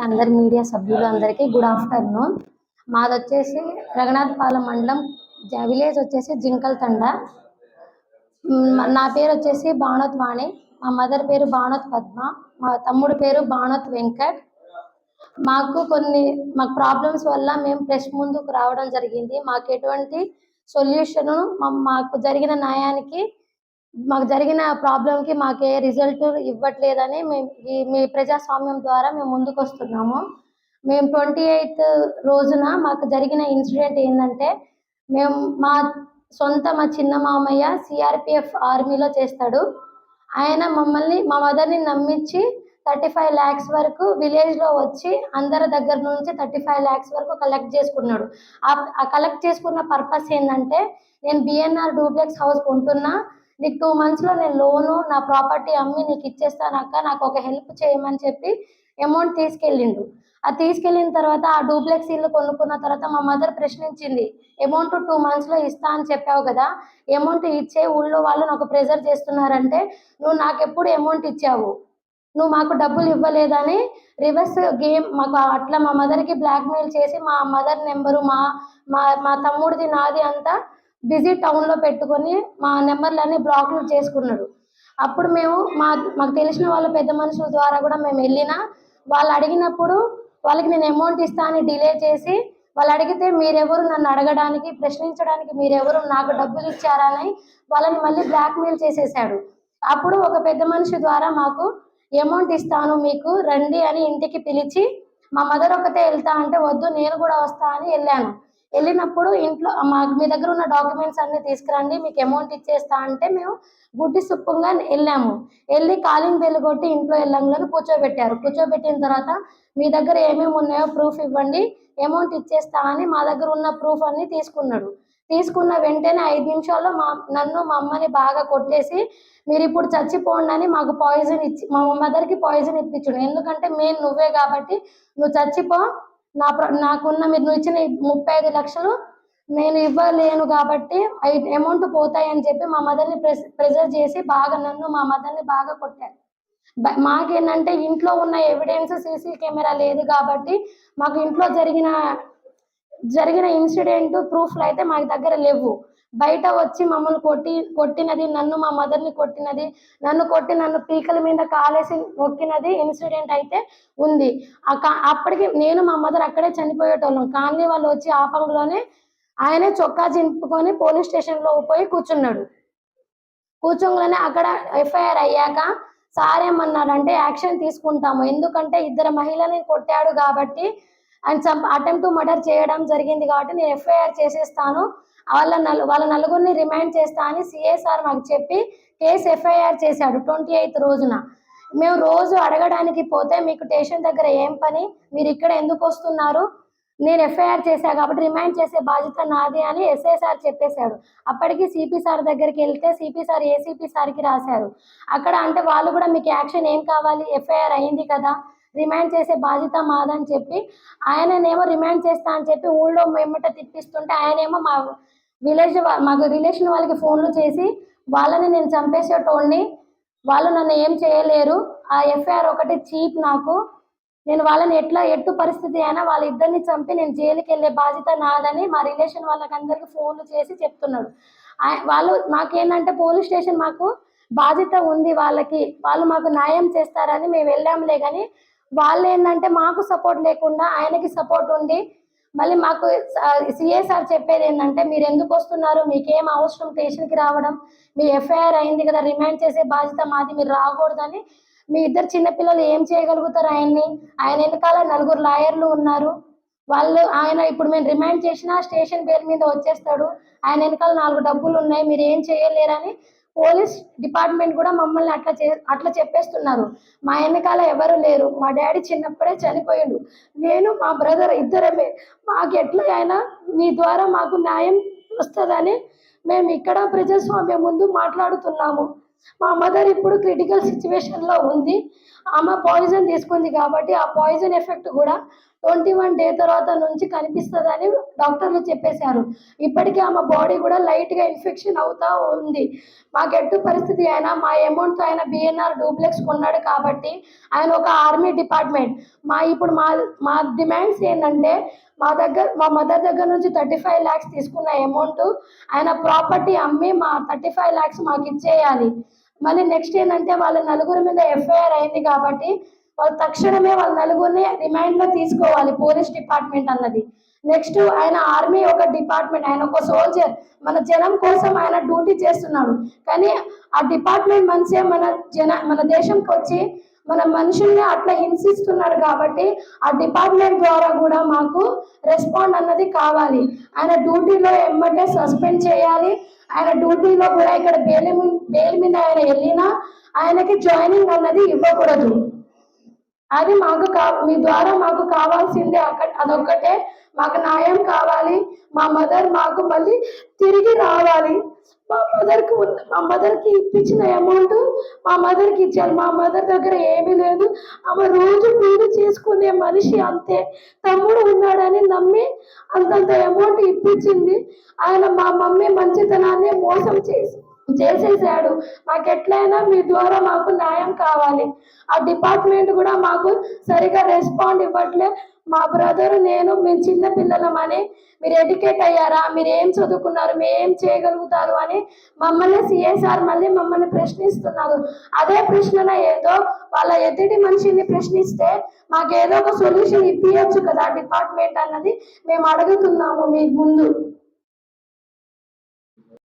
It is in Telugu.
అందరి మీడియా సభ్యులు అందరికీ గుడ్ ఆఫ్టర్నూన్. మాది వచ్చేసి రఘునాథపాలెం మండలం, విలేజ్ వచ్చేసి జింకల్ తండ. నా పేరు వచ్చేసి భానోత్ వాణి, మా మదర్ పేరు భానోత్ పద్మ, మా తమ్ముడు పేరు భానోత్ వెంకట్. మాకు ప్రాబ్లమ్స్ వల్ల మేము ప్రెస్ ముందుకు రావడం జరిగింది. మాకు ఎటువంటి సొల్యూషను, మాకు జరిగిన న్యాయానికి, మాకు జరిగిన ప్రాబ్లంకి మాకు ఏ రిజల్ట్ ఇవ్వట్లేదని మీ ప్రజాస్వామ్యం ద్వారా మేము ముందుకు వస్తున్నాము. మేము 28th రోజున మాకు జరిగిన ఇన్సిడెంట్ ఏంటంటే, మా చిన్న మామయ్య సిఆర్పిఎఫ్ ఆర్మీలో చేస్తాడు. ఆయన మా మదర్ని నమ్మించి 35 lakhs వరకు విలేజ్లో వచ్చి అందరి దగ్గర నుంచి 35 lakhs వరకు కలెక్ట్ చేసుకున్నాడు. ఆ కలెక్ట్ చేసుకున్న పర్పస్ ఏంటంటే, నేను బిఎన్ఆర్ డూప్లెక్స్ హౌస్ ఉంటున్నా, నీకు 2 monthsలో నేను లోను నా ప్రాపర్టీ అమ్మి నీకు ఇచ్చేస్తానక్క, నాకు ఒక హెల్ప్ చేయమని చెప్పి అమౌంట్ తీసుకెళ్ళిండు. అది తీసుకెళ్ళిన తర్వాత ఆ డూప్లెక్స్ ఇల్లు కొనుక్కున్న తర్వాత మా మదర్ ప్రశ్నించింది, అమౌంట్ 2 monthsలో ఇస్తా అని చెప్పావు కదా, అమౌంట్ ఇచ్చే, ఊళ్ళో వాళ్ళు నాకు ప్రెజర్ చేస్తున్నారంటే నువ్వు నాకెప్పుడు అమౌంట్ ఇచ్చావు, నువ్వు మాకు డబ్బులు ఇవ్వలేదని రివర్స్ గేమ్ మాకు అట్లా మా మదర్కి బ్లాక్మెయిల్ చేసి మా మదర్ నెంబరు మా తమ్ముడిది నాది అంతా బిజీ టౌన్లో పెట్టుకొని మా నెంబర్లన్నీ బ్లాక్లు చేసుకున్నాడు. అప్పుడు మాకు తెలిసిన వాళ్ళ పెద్ద మనుషుల ద్వారా కూడా మేము వెళ్ళినా, వాళ్ళు అడిగినప్పుడు వాళ్ళకి నేను అమౌంట్ ఇస్తా అని డిలే చేసి, వాళ్ళు అడిగితే మీరెవరు నన్ను అడగడానికి, ప్రశ్నించడానికి మీరెవరు, నాకు డబ్బులు ఇచ్చారని వాళ్ళని మళ్ళీ బ్లాక్మెయిల్ చేసేసాడు. అప్పుడు ఒక పెద్ద మనిషి ద్వారా మాకు అమౌంట్ ఇస్తాను మీకు రండి అని ఇంటికి పిలిచి, మా మదర్ ఒకతే వెళ్తా అంటే వద్దు నేను కూడా వస్తా అని వెళ్ళాను. వెళ్ళినప్పుడు ఇంట్లో మీ దగ్గర ఉన్న డాక్యుమెంట్స్ అన్నీ తీసుకురండి, మీకు అమౌంట్ ఇచ్చేస్తా అంటే మేము గుడ్డి సుప్పంగా వెళ్ళాము. వెళ్ళి కాలింగ్ బెల్ కొట్టి ఇంట్లో వెళ్ళంగానే కూర్చోబెట్టారు. కూర్చోబెట్టిన తర్వాత మీ దగ్గర ఏమేమి ఉన్నాయో ప్రూఫ్ ఇవ్వండి, అమౌంట్ ఇచ్చేస్తా అని మా దగ్గర ఉన్న ప్రూఫ్ అన్నీ తీసుకున్నాడు. తీసుకున్న వెంటనే 5 నిమిషాల్లో నన్ను మా అమ్మని బాగా కొట్టేసి, మీరు ఇప్పుడు చచ్చిపోండి అని మాకు పాయిజన్ ఇచ్చి, మా మదర్కి పాయిజన్ ఇప్పించాడు. ఎందుకంటే మెయిన్ నువ్వే కాబట్టి నువ్వు చచ్చిపో, నాకున్న నువ్వు ఇచ్చిన 35 లక్షలు నేను ఇవ్వలేను కాబట్టి అమౌంట్ పోతాయని చెప్పి మా మదర్ని ప్రెజర్ చేసి నన్ను మా మదర్ని బాగా కొట్టారు. మాకేంటంటే ఇంట్లో ఉన్న ఎవిడెన్స్ సీసీ కెమెరా లేదు కాబట్టి మాకు ఇంట్లో జరిగిన ఇన్సిడెంట్ ప్రూఫ్లు అయితే మా దగ్గర లేవు. బయట వచ్చి మమ్మల్ని కొట్టినది, నన్ను మా మదర్ని కొట్టినది, నన్ను పీకల మీద కాలేసి నొక్కినది ఇన్సిడెంట్ అయితే ఉంది. అప్పటికి నేను మా మదర్ అక్కడే చనిపోయేటోళ్ళం. కానీ వాళ్ళు వచ్చి ఆపంలోనే ఆయనే చొక్కా చింపుకొని పోలీస్ స్టేషన్లో పోయి కూర్చున్నాడు. కూర్చోగానే అక్కడ ఎఫ్ఐఆర్ అయ్యాక సార్ ఏమన్నారంటే, యాక్షన్ తీసుకుంటాము, ఎందుకంటే 2 మహిళని కొట్టాడు కాబట్టి ఆయన అటెంప్ట్ టు మర్డర్ చేయడం జరిగింది కాబట్టి నేను ఎఫ్ఐఆర్ చేసేస్తాను, వాళ్ళ నలుగురిని రిమాండ్ చేస్తా అని సిఐ సార్ మాకు చెప్పి కేసు ఎఫ్ఐఆర్ చేశాడు 28th రోజున. మేము రోజు అడగడానికి పోతే, మీకు స్టేషన్ దగ్గర ఏం పని, మీరు ఇక్కడ ఎందుకు వస్తున్నారు, నేను ఎఫ్ఐఆర్ చేశా కాబట్టి రిమాండ్ చేసే బాధ్యత నాది అని ఎస్ఐ సార్ చెప్పేశాడు. అప్పటికి సిపి సార్ దగ్గరికి వెళ్తే సిపి సార్ ఏసీపీ సార్కి రాశారు. అక్కడ అంటే వాళ్ళు కూడా మీకు యాక్షన్ ఏం కావాలి, ఎఫ్ఐఆర్ అయింది కదా, రిమాండ్ చేసే బాధ్యత మాదని చెప్పి ఆయననేమో రిమాండ్ చేస్తా అని చెప్పి ఊళ్ళో మేమట తిప్పిస్తుంటే, ఆయనేమో మాకు రిలేషన్ వాళ్ళకి ఫోన్లు చేసి వాళ్ళని నేను చంపేసేటోడిని, వాళ్ళు నన్ను ఏం చేయలేరు, ఆ ఎఫ్ఐఆర్ ఒకటి చీప్, నేను వాళ్ళని ఎట్టు పరిస్థితి అయినా వాళ్ళిద్దరిని చంపి నేను జైలుకి వెళ్ళే బాధ్యత నాదని మా రిలేషన్ వాళ్ళకందరికీ ఫోన్లు చేసి చెప్తున్నాడు. వాళ్ళు మాకేంటంటే పోలీస్ స్టేషన్ మాకు బాధ్యత ఉంది, వాళ్ళు మాకు న్యాయం చేస్తారని మేము వెళ్ళాంలే. కానీ వాళ్ళు ఏంటంటే మాకు సపోర్ట్ లేకుండా ఆయనకి సపోర్ట్ ఉండి, మళ్ళీ మాకు సిఐ సార్ చెప్పేది ఏంటంటే, మీరు ఎందుకు వస్తున్నారు, మీకేం అవసరం స్టేషన్కి రావడం, మీ ఎఫ్ఐఆర్ అయింది కదా, రిమాండ్ చేసే బాధ్యత మాది, మీరు రాకూడదని. మీ 2 చిన్నపిల్లలు ఏం చేయగలుగుతారు ఆయన వెనకాల 4 లాయర్లు ఉన్నారు. ఆయన ఇప్పుడు మేము రిమాండ్ చేసినా స్టేషన్ పేరు మీద వచ్చేస్తాడు, ఆయన వెనకాల 4 డబ్బులు ఉన్నాయి, మీరు ఏం చేయలేరని పోలీస్ డిపార్ట్మెంట్ కూడా మమ్మల్ని అట్లా చెప్పేస్తున్నారు. మా వెనకాల ఎవరు లేరు, మా డాడీ చిన్నప్పుడే చనిపోయాడు, నేను మా బ్రదర్ ఇద్దరమే, మాకు ఎట్లా అయినా మీ ద్వారా మాకు న్యాయం వస్తుందని మేము ఇక్కడ ప్రజాస్వామ్యం ముందు మాట్లాడుతున్నాము. మా మదర్ ఇప్పుడు క్రిటికల్ సిచ్యువేషన్లో ఉంది, ఆమె పాయిజన్ తీసుకుంది కాబట్టి ఆ పాయిజన్ ఎఫెక్ట్ కూడా 21 డే తర్వాత నుంచి కనిపిస్తుందని డాక్టర్లు చెప్పేశారు. ఇప్పటికీ ఆమె బాడీ కూడా లైట్గా ఇన్ఫెక్షన్ అవుతా ఉంది. మాకు ఎట్టు పరిస్థితి అయినా మా అమౌంట్తో ఆయన బిఎన్ఆర్ డూప్లెక్స్ కొన్నాడు కాబట్టి ఆయన ఒక ఆర్మీ డిపార్ట్మెంట్. ఇప్పుడు మా డిమాండ్స్ ఏంటంటే మా మదర్ దగ్గర నుంచి 35 lakhs తీసుకున్న అమౌంట్ ఆయన ప్రాపర్టీ అమ్మి మా 35 lakhs మాకు ఇచ్చేయాలి. మళ్ళీ నెక్స్ట్ ఏంటంటే వాళ్ళ నలుగురి మీద ఎఫ్ఐఆర్ అయింది కాబట్టి వాళ్ళు తక్షణమే వాళ్ళ నలుగురిని రిమాండ్లో తీసుకోవాలి పోలీస్ డిపార్ట్మెంట్ అన్నది. నెక్స్ట్ ఆయన ఆర్మీ ఒక డిపార్ట్మెంట్, ఆయన ఒక సోల్జర్, మన జనం కోసం ఆయన డ్యూటీ చేస్తున్నాడు. కానీ ఆ డిపార్ట్మెంట్ మనిషే మన దేశంకి వచ్చి మన మనుషుల్ని అట్లా హింసిస్తున్నాడు కాబట్టి ఆ డిపార్ట్మెంట్ ద్వారా కూడా మాకు రెస్పాండ్ అన్నది కావాలి. ఆయన డ్యూటీలో ఎమ్మటే సస్పెండ్ చేయాలి. ఆయన డ్యూటీలో కూడా ఇక్కడ బెయిల్ మీద ఆయన వెళ్ళినా ఆయనకి జాయినింగ్ అన్నది ఇవ్వకూడదు. అది మీ ద్వారా మాకు కావాల్సిందే. అదొక్కటే మాకు న్యాయం కావాలి. మా మదర్ మాకు మళ్ళీ తిరిగి రావాలి. మా మదర్కి ఇప్పించిన అమౌంట్ మా మదర్కి ఇచ్చారు. మా మదర్ దగ్గర ఏమీ లేదు. ఆమె రోజు కూలి చేసుకునే మనిషి అంతే. తమ్ముడు ఉన్నాడని నమ్మి అంతంత అమౌంట్ ఇప్పించింది. ఆయన మా మమ్మీ మంచితనాన్ని మోసం చేసేసాడు. మాకు ఎట్లయినా మీ ద్వారా మాకు న్యాయం కావాలి. ఆ డిపార్ట్మెంట్ కూడా మాకు సరిగా రెస్పాండ్ ఇవ్వట్లే. మా బ్రదర్ నేను మేము చిన్న పిల్లలమని, మీరు ఎడ్యుకేట్ అయ్యారా, మీరు ఏం చదువుకున్నారు, మీరు ఏం చేయగలుగుతారు అని మమ్మల్ని సిఎస్ఆర్ మళ్ళీ మమ్మల్ని ప్రశ్నిస్తున్నారు. అదే ప్రశ్న ఏదో వాళ్ళ ఎదుటి మనిషిని ప్రశ్నిస్తే మాకు ఏదో ఒక సొల్యూషన్ ఇప్పించచ్చు కదా డిపార్ట్మెంట్ అన్నది మేము అడుగుతున్నాము మీ ముందు.